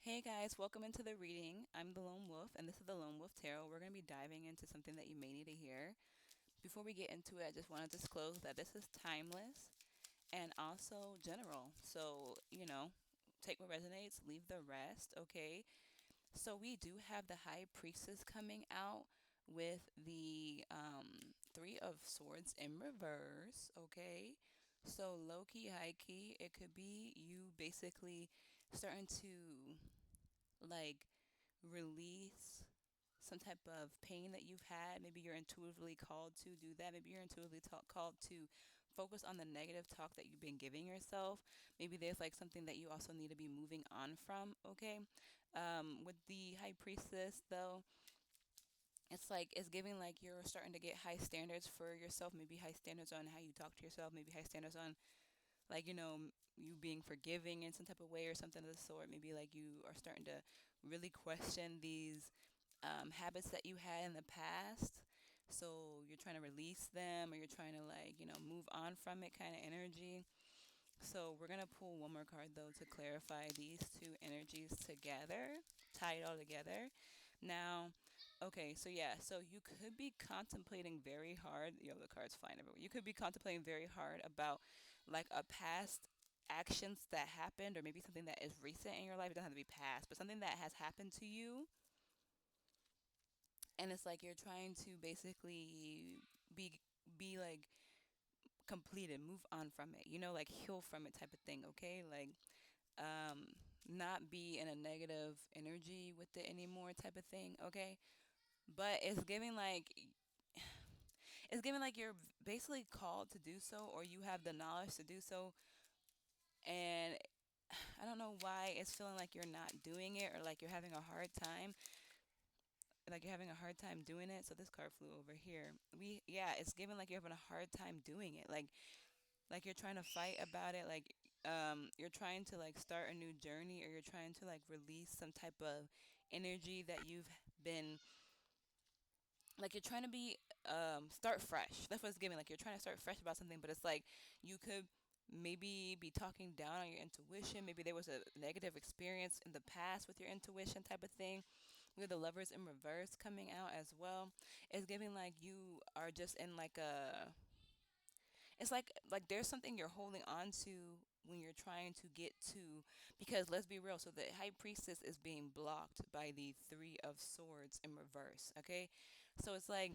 Hey guys, welcome into the reading. I'm the Lone Wolf, and this is the Lone Wolf Tarot. We're going to be diving into something that you may need to hear. Before we get into it, I just want to disclose that this is timeless and also general. So, take what resonates, leave the rest, okay? So, we do have the High Priestess coming out with the Three of Swords in reverse, okay? So, low key, high key, it could be you basically starting to like release some type of pain that you've had. Maybe you're intuitively called to do that. Maybe you're intuitively called to focus on the negative talk that you've been giving yourself. Maybe there's like something that you also need to be moving on from. Okay. With the high priestess, though, it's like it's giving like you're starting to get high standards for yourself. Maybe high standards on how you talk to yourself. Maybe high standards on you being forgiving in some type of way or something of the sort. Maybe like you are starting to really question these habits that you had in the past. So you're trying to release them or you're trying to move on from it kind of energy. So we're going to pull one more card though to clarify these two energies together, tie it all together. Now, okay, so yeah, so you could be contemplating very hard. The card's flying everywhere. You could be contemplating very hard about like a past actions that happened, or maybe something that is recent in your life. It doesn't have to be past, but something that has happened to you. And it's like you're trying to basically be be like completed, move on from it, like heal from it type of thing, okay? Like not be in a negative energy with it anymore type of thing, okay? But it's giving like you're basically called to do so, or you have the knowledge to do so, and I don't know why it's feeling like you're not doing it, or like you're having a hard time, doing it. So this card flew over here. Yeah, it's giving like you're having a hard time doing it, like you're trying to fight about it, like you're trying to like start a new journey, or you're trying to like release some type of energy that you've been, like you're trying to be start fresh. That's what it's giving. Like you're trying to start fresh about something, but it's like you could maybe be talking down on your intuition. Maybe there was a negative experience in the past with your intuition type of thing. We have the Lovers in reverse coming out as well. It's giving like you are just in like a, it's like there's something you're holding on to when you're trying to get to, because let's be real, so the high priestess is being blocked by the Three of Swords in reverse, okay? So it's like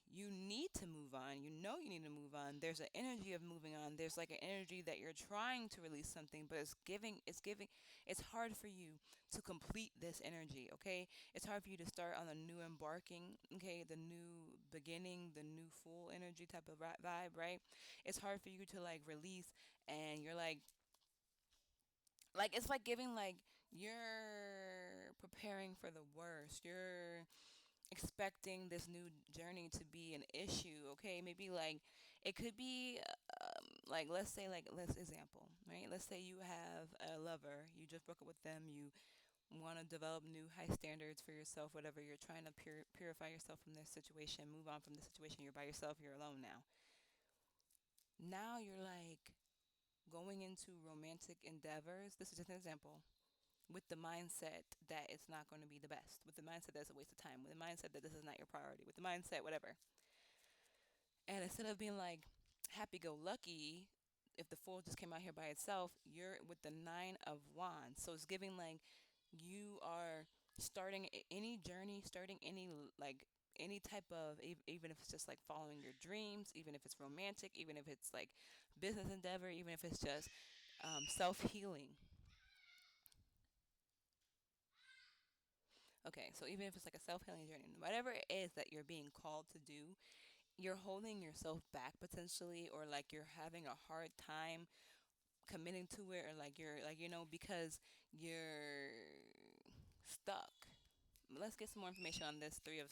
you need to move on. You need to move on. There's an energy of moving on. There's like an energy that you're trying to release something, but it's hard for you to complete this energy, okay? It's hard for you to start on the new embarking, okay? The new beginning, the new full energy type of vibe, right? It's hard for you to like release, and you're like it's like giving like you're preparing for the worst. You're expecting this new journey to be an issue, okay? Maybe like it could be like let's say, like let's example, right? Let's say you have a lover, you just broke up with them, you want to develop new high standards for yourself, whatever. You're trying to purify yourself from this situation, move on from this situation. You're by yourself, you're alone now you're like going into romantic endeavors. This is just an example, with the mindset that it's not going to be the best, with the mindset that it's a waste of time, with the mindset that this is not your priority, with the mindset, whatever. And instead of being like happy go lucky, if the Fool just came out here by itself, you're with the Nine of Wands. So it's giving like you are starting any journey, starting any like any type of, even if it's just like following your dreams, even if it's romantic, even if it's like business endeavor, even if it's just self healing. Okay, so even if it's like a self healing journey, whatever it is that you're being called to do, you're holding yourself back potentially, or like you're having a hard time committing to it, or like you're like, because you're stuck. Let's get some more information on this three of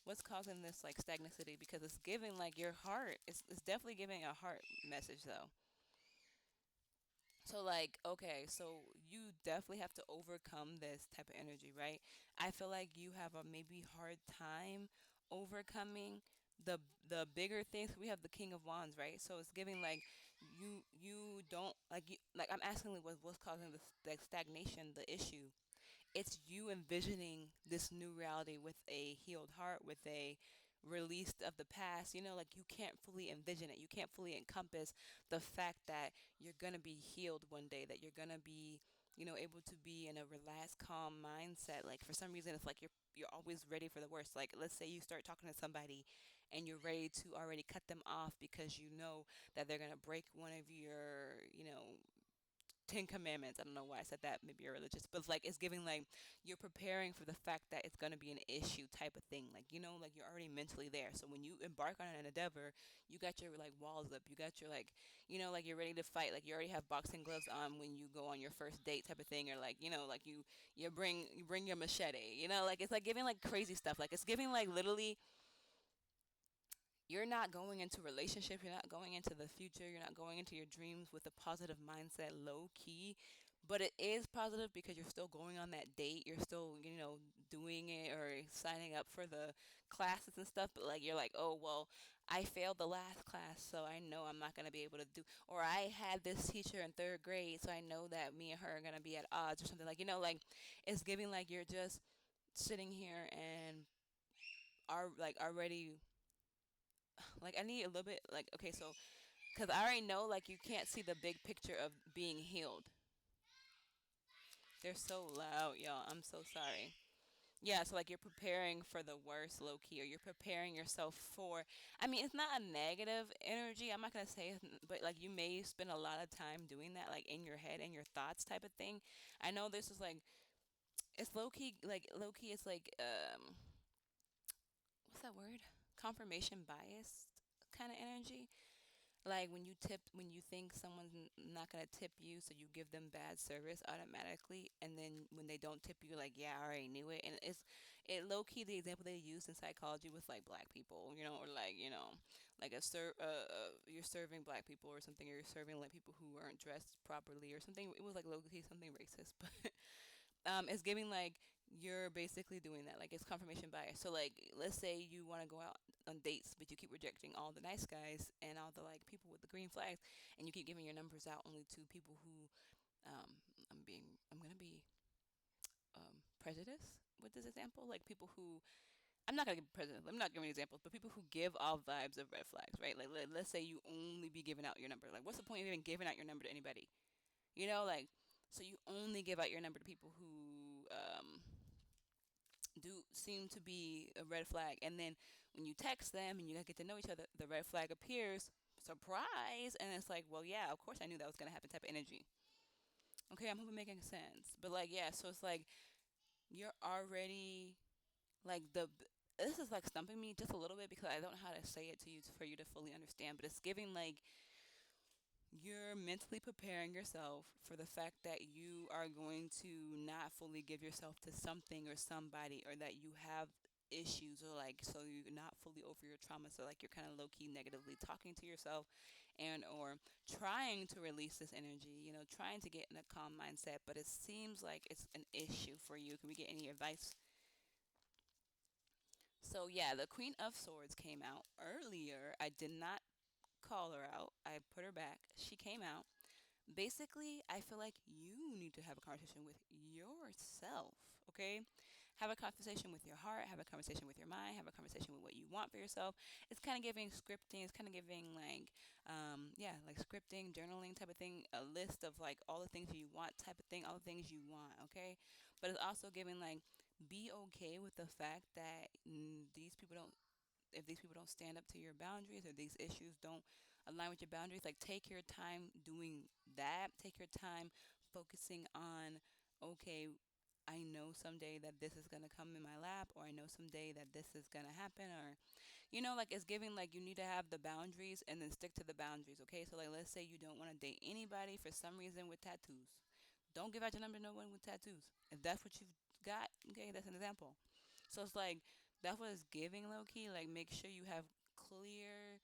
what's causing this like stagnancy, because it's giving like your heart, it's definitely giving a heart message though. So like, okay, so you definitely have to overcome this type of energy, right? I feel like you have a maybe hard time overcoming the bigger things. We have the King of Wands, right? So it's giving like you don't like, like I'm asking like what's causing the stagnation, the issue. it's you envisioning this new reality with a healed heart, with a release of the past. Like you can't fully envision it. You can't fully encompass the fact that you're going to be healed one day, that you're going to be, able to be in a relaxed, calm mindset. Like for some reason, it's like you're always ready for the worst. Like let's say you start talking to somebody and you're ready to already cut them off because you know that they're going to break one of your, Ten Commandments. I don't know why I said that. Maybe you're religious, but like it's giving like you're preparing for the fact that it's gonna be an issue type of thing. Like like you're already mentally there. So when you embark on an endeavor, you got your like walls up. You got your like like you're ready to fight. Like you already have boxing gloves on when you go on your first date type of thing, or like like you bring your machete. Like it's like giving like crazy stuff. Like it's giving like literally you're not going into relationships, you're not going into the future, you're not going into your dreams with a positive mindset, low key. But it is positive because you're still going on that date, you're still, doing it or signing up for the classes and stuff. But like, you're like, oh, well, I failed the last class, so I know I'm not going to be able to do, or I had this teacher in third grade, so I know that me and her are going to be at odds or something. Like, like it's giving like you're just sitting here and are like already like I need a little bit like okay so because I already know like you can't see the big picture of being healed. They're so loud, y'all. I'm so sorry. Yeah, so like you're preparing for the worst, low key, or you're preparing yourself for. I mean, it's not a negative energy. I'm not gonna say, but like you may spend a lot of time doing that, like in your head and your thoughts, type of thing. I know this is like it's low key, like low key. It's like what's that word? Confirmation bias kind of energy. Like when you think someone's not gonna tip you, so you give them bad service automatically, and then when they don't tip you, you're like, yeah, I already knew it. And it low key the example they use in psychology with like black people, or like like you're serving black people or something, or you're serving like people who aren't dressed properly or something. It was like low key something racist, but it's giving like you're basically doing that. Like it's confirmation bias. So like let's say you want to go out on dates, but you keep rejecting all the nice guys and all the like people with the green flags, and you keep giving your numbers out only to people who um I'm gonna be prejudiced with this example. Like people who I'm not gonna give president. I'm not giving examples, but people who give off vibes of red flags, right? Like let's say you only be giving out your number. Like what's the point of even giving out your number to anybody? Like so you only give out your number to people who do seem to be a red flag, and then when you text them and you get to know each other, the red flag appears. Surprise, and it's like, well, yeah, of course I knew that was gonna happen. Type of energy. Okay, I'm hoping making sense, but like, yeah, so it's like you're already like the. This is like stumping me just a little bit because I don't know how to say it to you for you to fully understand. But it's giving like you're mentally preparing yourself for the fact that you are going to not fully give yourself to something or somebody, or that you have issues, or like so you're not fully over your trauma, so like you're kind of low-key negatively talking to yourself, and or trying to release this energy, trying to get in a calm mindset, but it seems like it's an issue for you. Can we get any advice? So yeah, the Queen of Swords came out earlier. I did not call her out, I put her back. She came out. Basically, I feel like you need to have a conversation with yourself, okay? Have a conversation with your heart, have a conversation with your mind, have a conversation with what you want for yourself. It's kind of giving scripting, it's kind of giving like, yeah, like scripting, journaling type of thing, a list of like all the things you want type of thing, all the things you want, okay? But it's also giving like, be okay with the fact that these people don't if these people don't stand up to your boundaries, or these issues don't align with your boundaries, like take your time doing that. Take your time focusing on, okay, I know someday that this is going to come in my lap, or I know someday that this is going to happen, or, like it's giving like you need to have the boundaries and then stick to the boundaries, okay? So, like, let's say you don't want to date anybody for some reason with tattoos. Don't give out your number to no one with tattoos. If that's what you've got, okay, that's an example. So it's like that's what it's giving low key. Like make sure you have clear,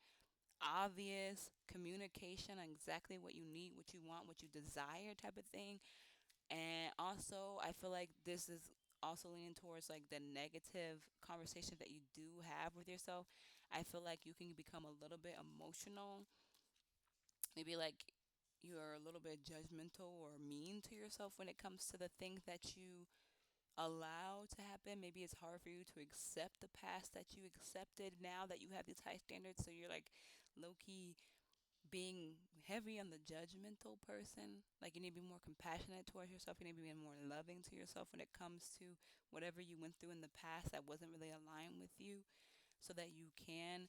obvious communication on exactly what you need, what you want, what you desire type of thing. And also I feel like this is also leaning towards like the negative conversation that you do have with yourself. I feel like you can become a little bit emotional. Maybe like you're a little bit judgmental or mean to yourself when it comes to the things that you allow to happen. Maybe it's hard for you to accept the past that you accepted now that you have these high standards. So you're like low key being heavy on the judgmental person. Like you need to be more compassionate towards yourself. You need to be more loving to yourself when it comes to whatever you went through in the past that wasn't really aligned with you, so that you can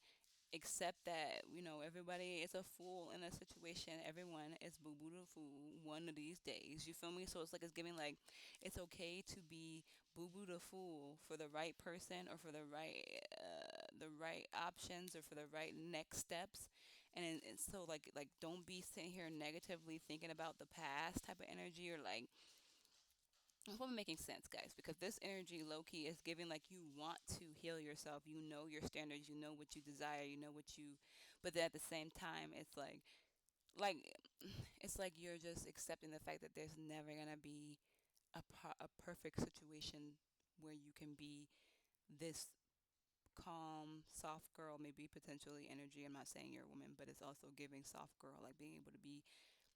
accept that everybody is a fool in a situation. Everyone is boo boo the fool one of these days. You feel me? So it's like it's giving like it's okay to be boo boo the fool for the right person, or for the right options, or for the right next steps. And so like don't be sitting here negatively thinking about the past type of energy, or like, I hope I'm making sense, guys, because this energy low key is giving like you want to heal yourself. You know your standards, you know what you desire, you know what you, but then at the same time, like, it's like you're just accepting the fact that there's never gonna be a perfect situation where you can be this calm, soft girl, maybe potentially energy. I'm not saying you're a woman, but it's also giving soft girl, like being able to be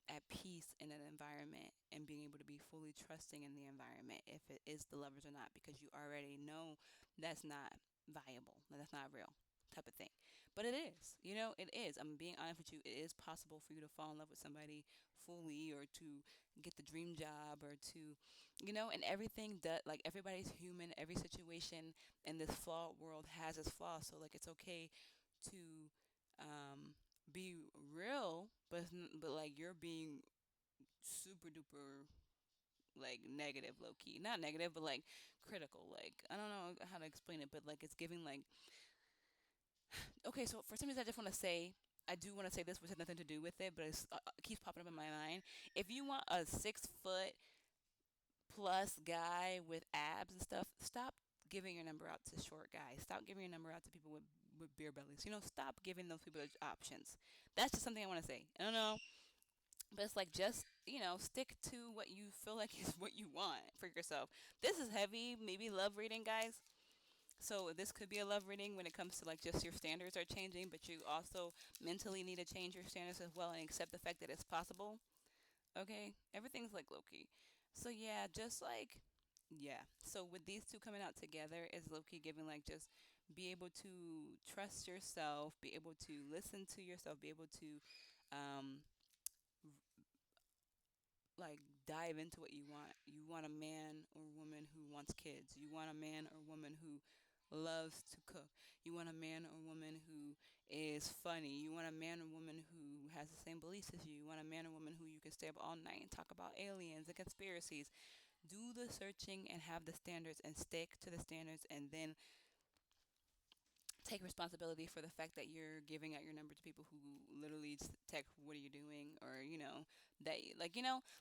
at peace in an environment and being able to be fully trusting in the environment, if it is the lovers or not, because you already know that's not viable, that's not real type of thing. But it is, it is. I'm being honest with you. It is possible for you to fall in love with somebody fully, or to get the dream job, or to, and everything that, like, everybody's human. Every situation in this flawed world has its flaws. So like it's okay to um be real, but like you're being super duper like negative, low key, not negative, but like critical. Like I don't know how to explain it, but like it's giving like, okay. So for some reason, I just want to say. I do want to say this, which has nothing to do with it, but it keeps popping up in my mind. If you want a 6 foot plus guy with abs and stuff, stop giving your number out to short guys. Stop giving your number out to people with beer bellies. Stop giving those people options. That's just something I want to say. I don't know. But it's like, just, stick to what you feel like is what you want for yourself. This is heavy, maybe love reading, guys. So this could be a love reading when it comes to like just your standards are changing, but you also mentally need to change your standards as well and accept the fact that it's possible. Okay? Everything's like Loki. So yeah, just like, yeah. So with these two coming out together, is Loki giving like, just be able to trust yourself, be able to listen to yourself, be able to um like dive into what you want. You want a man or woman who wants kids. You want a man or woman who loves to cook. You want a man or woman who is funny. You want a man or woman who has the same beliefs as you. You want a man or woman who you can stay up all night and talk about aliens and conspiracies. Do the searching and have the standards and stick to the standards, and then take responsibility for the fact that you're giving out your number to people who literally just text, what are you doing, or that, like,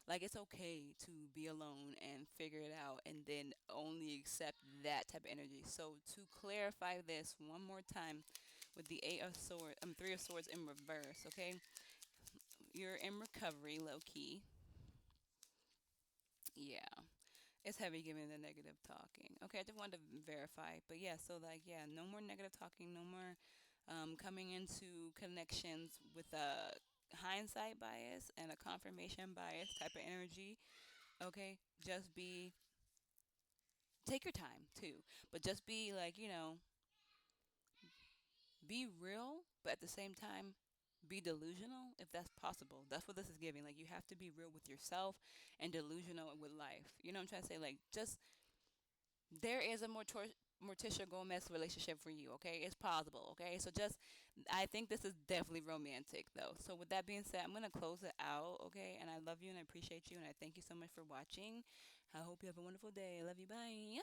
like it's okay to be alone and figure it out, and then only accept that type of energy. So to clarify this one more time, with the eight of swords, three of swords in reverse, okay, you're in recovery, low key. Yeah, it's heavy giving the negative talking. Okay, I just wanted to verify. But yeah, so like, yeah, no more negative talking, no more coming into connections with a hindsight bias and a confirmation bias type of energy. Okay, just take your time too, but just be like, be real, but at the same time, be delusional if that's possible. That's what this is giving. Like, you have to be real with yourself and delusional with life. You know what I'm trying to say? Like, just, there is a Morticia Gomez relationship for you, okay? It's possible, okay? So just, I think this is definitely romantic, though. So with that being said, I'm going to close it out, okay? And I love you and I appreciate you and I thank you so much for watching. I hope you have a wonderful day. I love you. Bye.